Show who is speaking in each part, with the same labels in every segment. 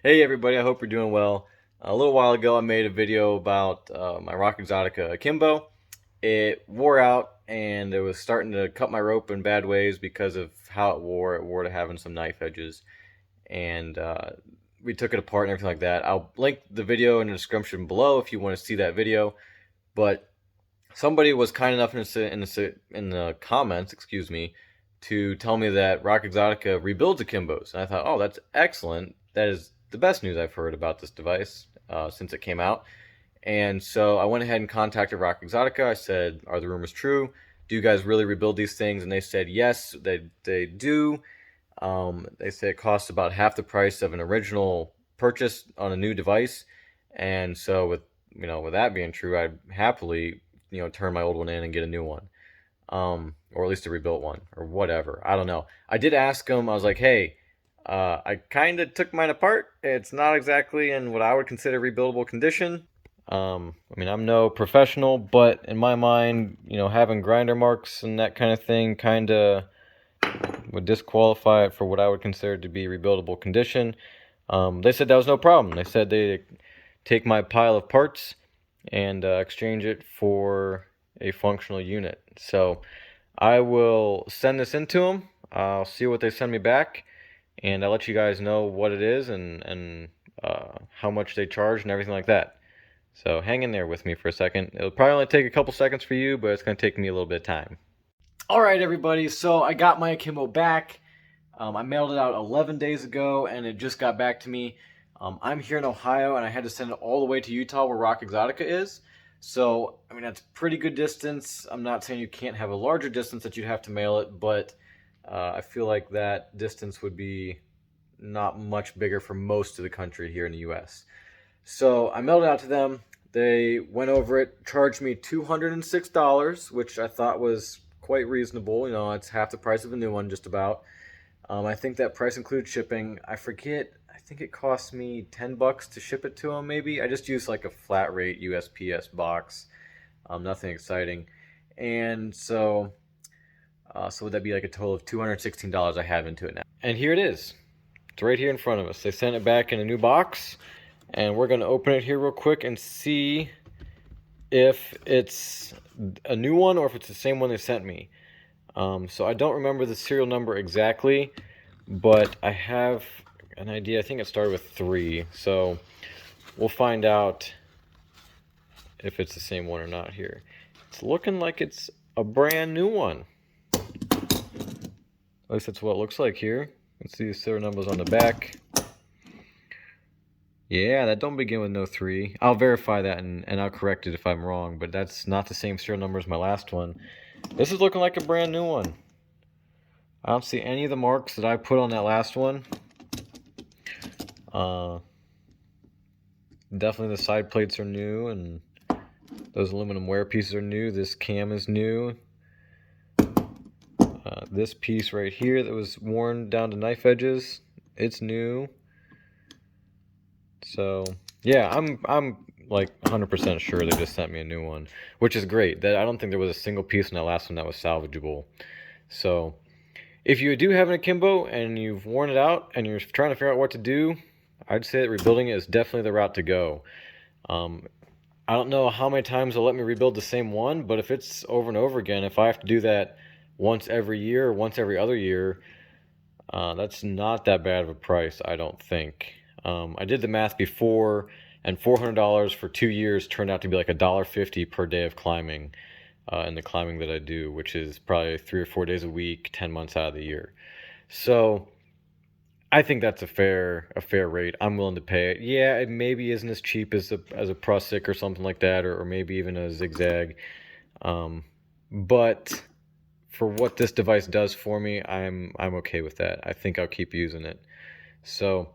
Speaker 1: Hey everybody, I hope you're doing well. A little while ago, I made a video about my Rock Exotica Kimbo. It wore out and it was starting to cut my rope in bad ways because of how it wore. It wore to having some knife edges. And we took it apart and everything like that. I'll link the video in the description below if you want to see that video. But somebody was kind enough in the comments, excuse me, to tell me that Rock Exotica rebuilds Akimbos, and I thought, oh, that's excellent. That is the best news I've heard about this device since it came out. And so I went ahead and contacted Rock Exotica. I said, are the rumors true? Do you guys really rebuild these things? And they said yes, they do. They say it costs about half the price of an original purchase on a new device. And so with that being true, I'd happily turn my old one in and get a new one, or at least a rebuilt one, or whatever. I don't know. I did ask them. I was like, hey, I kind of took mine apart. It's not exactly in what I would consider rebuildable condition. I mean, I'm no professional, but in my mind, having grinder marks and that kind of thing kind of would disqualify it for what I would consider to be rebuildable condition. They said that was no problem. They said they'd take my pile of parts and exchange it for a functional unit. So I will send this into them. I'll see what they send me back, and I'll let you guys know what it is and how much they charge and everything like that. So hang in there with me for a second. It'll probably only take a couple seconds for you, but it's going to take me a little bit of time. All right, everybody. So I got my Akimbo back. I mailed it out 11 days ago, and it just got back to me. I'm here in Ohio, and I had to send it all the way to Utah, where Rock Exotica is. So, I mean, that's pretty good distance. I'm not saying you can't have a larger distance that you'd have to mail it, but I feel like that distance would be not much bigger for most of the country here in the U.S. So I mailed it out to them. They went over it, charged me $206, which I thought was quite reasonable. It's half the price of a new one, just about. I think that price includes shipping. I forget. I think it cost me $10 to ship it to them. Maybe I just used like a flat rate USPS box. Nothing exciting. And so would that be like a total of $216 I have into it now? And here it is. It's right here in front of us. They sent it back in a new box, and we're gonna open it here real quick and see if it's a new one or if it's the same one they sent me. So I don't remember the serial number exactly, but I have an idea. I think it started with 3, so we'll find out if it's the same one or not here. It's looking like it's a brand new one. At least that's what it looks like here. Let's see the serial numbers on the back. Yeah, that don't begin with no 3. I'll verify that and I'll correct it if I'm wrong, but that's not the same serial number as my last one. This is looking like a brand new one. I don't see any of the marks that I put on that last one. Definitely the side plates are new, and those aluminum wear pieces are new. This cam is new. This piece right here that was worn down to knife edges, it's new. So yeah, I'm like 100% sure they just sent me a new one, which is great. That I don't think there was a single piece in that last one that was salvageable. So if you do have an Akimbo and you've worn it out and you're trying to figure out what to do, I'd say that rebuilding it is definitely the route to go. I don't know how many times they'll let me rebuild the same one, but if it's over and over again, if I have to do that once every year or once every other year, that's not that bad of a price, I don't think. I did the math before, and $400 for 2 years turned out to be like $1.50 per day of climbing, in the climbing that I do, which is probably 3 or 4 days a week, 10 months out of the year. So I think that's a fair rate. I'm willing to pay it. Yeah, it maybe isn't as cheap as a Prusik or something like that, or maybe even a Zigzag. But for what this device does for me, I'm okay with that. I think I'll keep using it. So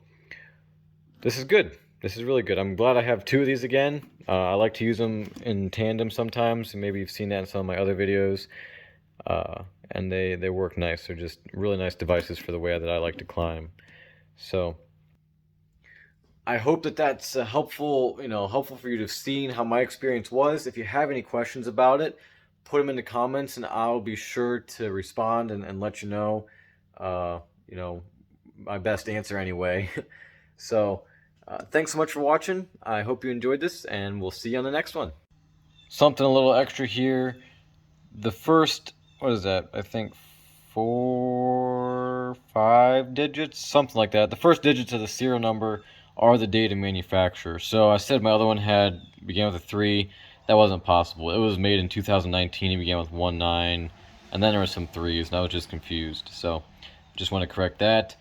Speaker 1: this is good. This is really good. I'm glad I have 2 of these again. I like to use them in tandem sometimes. Maybe you've seen that in some of my other videos. And they work nice. They're just really nice devices for the way that I like to climb. So I hope that that's helpful, helpful for you to have seen how my experience was. If you have any questions about it, put them in the comments and I'll be sure to respond and let you know, my best answer anyway. So Thanks so much for watching. I hope you enjoyed this, and we'll see you on the next one. Something a little extra here. The first, what is that? I think 5 digits, something like that. The first digits of the serial number are the date of manufacture. So I said my other one began with a 3. That wasn't possible. It was made in 2019. It began with 19, and then there were some 3s, and I was just confused. So just want to correct that.